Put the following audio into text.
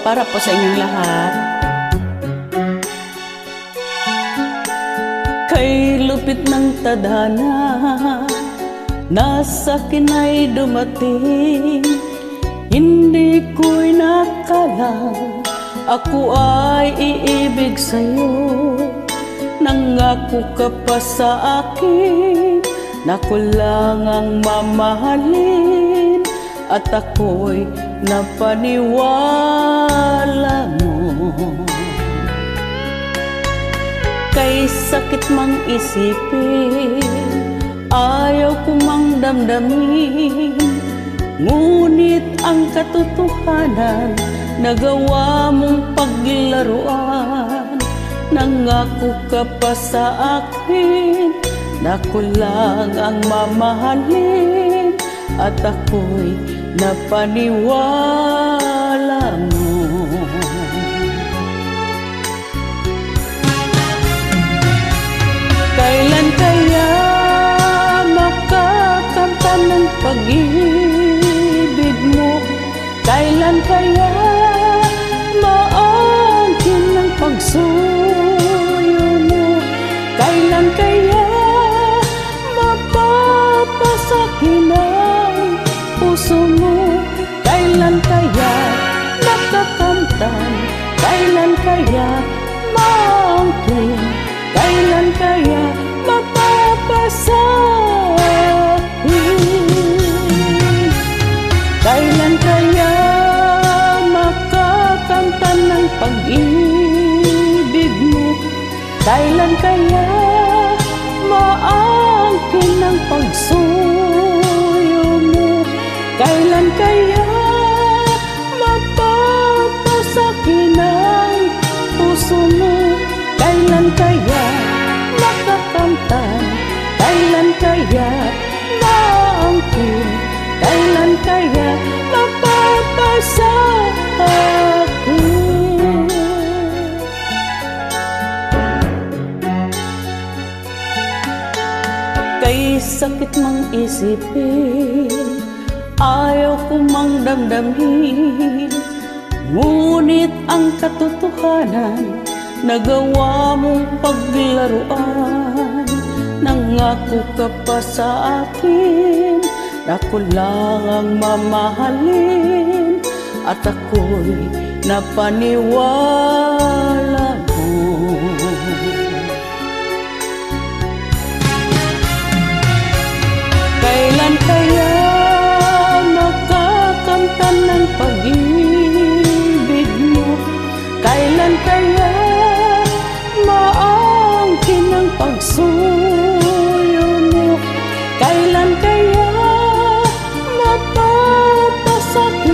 para po sa inyong lahat. Kay lupit ng tadhana, nasa kina'y dumating. Hindi ko'y nakalang ako ay iibig sa'yo. Nangako ka pa sa akin na ko lang ang mamahalin, at ako'y napaniwala mo. Kay sakit mang isipin, ayaw ko mang damdamin, ngunit ang katotohanan nagawa mong paglaruan. Nangako ka pa sa akin na ko lang ang mamahalin, at ako'y napaniwala mo. Kailan kaya makakanta ng pag-ibig mo? Kailan kaya maangkin ng pagsuyo mo? Kailan kaya mapapasakin ang puso mo? Kailan kaya nakakamtan? Kailan kaya maangkin? Kailan kaya mapapasakin? Kailan kaya makakanta ng pag-ibig mo? Kailan kaya maangkin ang pagsuyo mo? Kailan kaya mapapasakin ang puso mo? Kailan kaya makakamtan? Kailan kaya maangkin? Kailan kaya mapapasakin? Kay sakit mang isipin, ayaw ko mang damdamin, ngunit ang katotohanan nagawa mong paglaruan. Nangako ka pa sa akin na ko lang ang mamahalin, at ako'y napaniwala mo. Kailan kaya makakanta ng pag-ibig mo? Kailan kaya maangkin ang pagsuyo mo? Kailan kaya mapapasakin